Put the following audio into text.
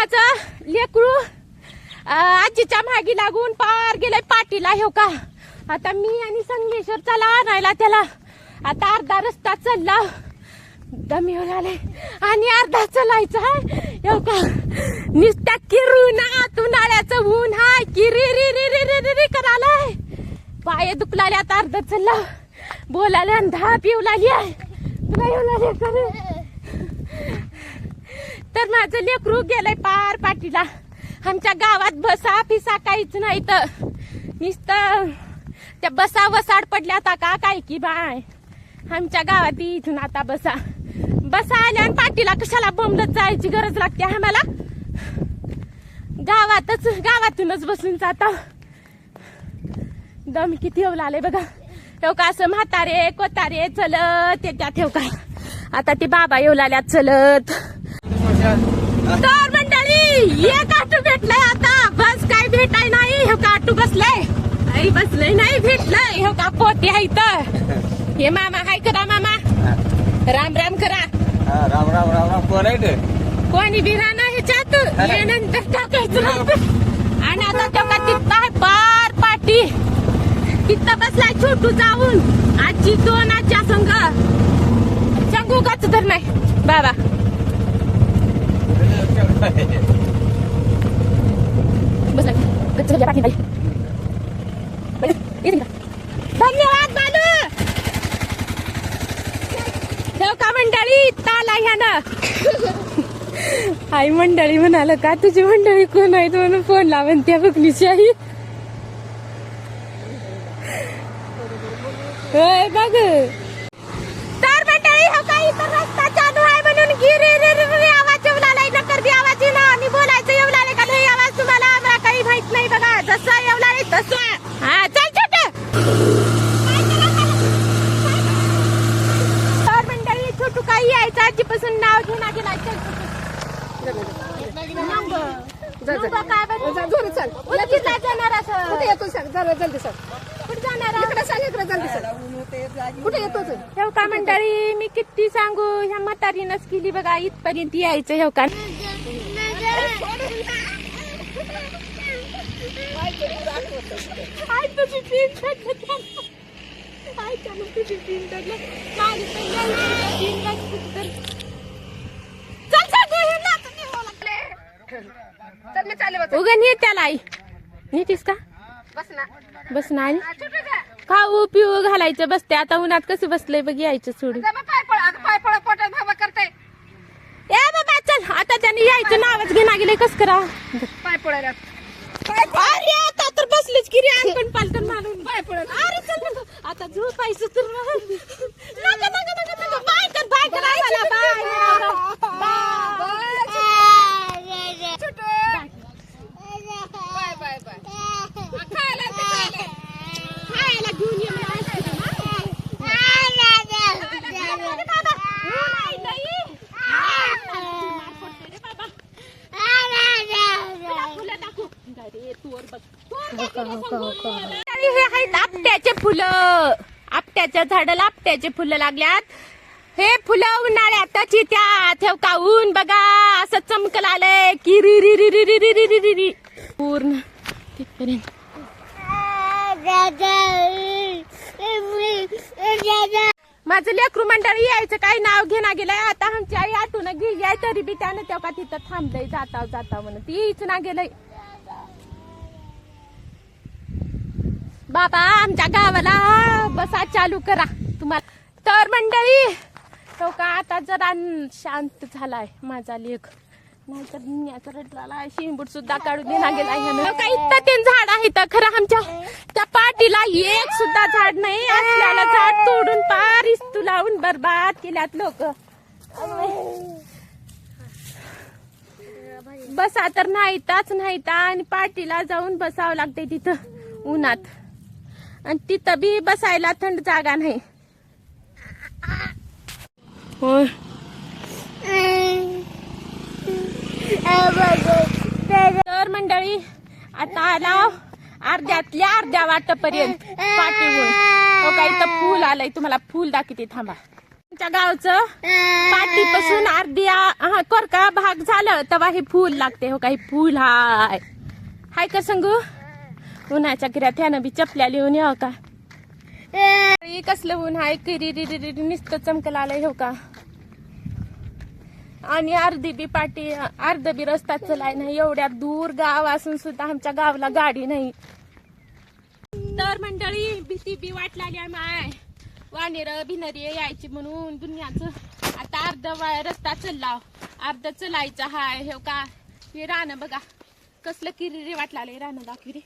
माझं लेकरू आजीच्या मागी लागून पार गेलाय पाटीला हो का. आता मी आणि संगमेश्वर चला आणायला त्याला. आता अर्धा रस्ता चालला दमी आलाय आणि अर्धा चलायचा हो का. नुसत्या किरून उन्हाळ्याचं ऊन हाय किरी रि रि रि रि रि रि करायलाय. पाय दुखलाले आता अर्धा चलला बोलायला अंधा पिऊ लागली आहे तुला येऊ लागले. तर माझं लेकरू गेलंय पार पाटीला. आमच्या गावात बसा पिसा काहीच नाही तर नुसतं त्या बसा वसाड पडल्या आता का काय की बाय. आमच्या गावात इथून आता बसा आल्या आणि पाटीला कशाला बोंबलत जायची गरज लागते आम्हाला. गावातूनच बसून जाता. दम किती येऊ लागले बघा. ठेव का असं म्हातारे कोतारे चलत त्याच्यात ठेव का. आता ते बाबा येऊ लागल्यात चलत. तर मंडळी एक ऑटो भेटलाय आता. बस काय भेटाय नाही हो का. ऑटो बसलंय बसलंय नाही भेटलंय हो का. पोते आहे तर हे मामा हाय करा मामा राम राम करा. राम राम राम राम. कोण आहे ते कोणी बिराना ह्याच्यात हे नंतर टाकायचं. आणि आता तेव्हा तिथं आहे पार पाटी. तिथं बसलाय छोटू जाऊन आजी दोन आजी संघ सांगू काच तर नाही बाबा. धन्यवाद बालू. ठेव का मंडळी ताला ह्यानं. आई मंडळी म्हणाल का तुझी मंडळी कोण आहेत म्हणून फोन लावून त्या बघलीची आई. होय बघ. तर मंडळी हो का इथं रस्ता चालू आहे म्हणून गिरी आवाज येऊ लागलाय. नकर बी आवाज येईना. आम्ही बोलायचं येऊ लागले का नाही आवाज तुम्हाला आम्हाला काही माहित नाही बघा. जसं येऊ लागले तसं. हा चल छोट. तर मंडळी छोटू काही यायचं आजीपासून नाव घेऊन गेला. ठेव का मंडळी मी किती सांगू ह्या म्हातारीनच केली बघा इथपर्यंत यायचं. ठेव का उगन ये त्याला आई नीतीस का बस ना. खाऊ पिऊ घालायचं बसते. आता उन्हात कसं बसलंय बघ यायचं सोडून. ए बाबा चल आता त्याने यायचं नावच घेणा गेले कस करा पाय पडायला. अरे आता तर बसलेच की रे पण पालटण मारून पाय पडत. अरे चल आता झोपायचं तर बाय कर बाय करायला खायला घेऊन ये. हे आहेत आपट्याचे फुलं. आपट्याच्या झाडाला आपट्याचे फुलं लागल्यात. हे फुलं उन्हाळ्यातच येत्यात. ठेव का ऊन बघा असं चमकल आलंय की रि रि रि रि रि रि रि रि रि पूर्ण तिथपर्यंत. माझं लेकरू मंडळी यायचं काही नाव घेणा गेलंय. आता आमची आई आठवण गेली आहे तरी बी त्यानं तेव्हा तिथं थांबलंय जाता म्हणून ती इच ना गेलंय. बाबा आमच्या गावाला बसा चालू करा तुम्हाला. तर मंडळी तो का आता जरा शांत झालाय माझा लेख. नाहीतर दुनियाचा रटला शिंबूट सुद्धा काढून देणार गेला. इतकं ते झाड आहे तर खरं आमच्या त्या पाटीला एक सुद्धा झाड नाही. असल्याला झाड तोडून पार इस्तू लावून बरबाद केल्यात लोक. बसा तर नाहीताच नाहीता आणि पाटीला जाऊन बसावं लागतंय तिथं उन्हात. आणि तिथं बी बसायला थंड जागा नाही. होय तर मंडळी आता आला अर्ध्यातल्या अर्ध्या वाटापर्यंत पाठीवर. हो का इथं फुल आलंय तुम्हाला फुल दाखवते थांबा. आमच्या गावचं पाठीपासून अर्ध्या कोरका भाग झालं तेव्हा हे फुल लागते. हो काही फुल हाय का सांगू. उन्हाच्या गिऱ्यात ह्यानं बी चपल्या लिहून येऊ का. कसलं ऊन हाय किरी नुसतं चमकल आलंय. हो का. आणि अर्धी बी पाटी अर्ध बी रस्ता चलाय नाही. एवढ्या दूर गाव असून सुद्धा आमच्या गावाला गाडी नाही. तर मंडळी भीती बी वाट लागली माय वानेर भिनरी यायची म्हणून दुनियाचं. आता रस्ता चलला अर्ध चलायचा हाय. हो का. हे रान बघा कसलं किरी वाट लागलंय. रान दाखवी रे.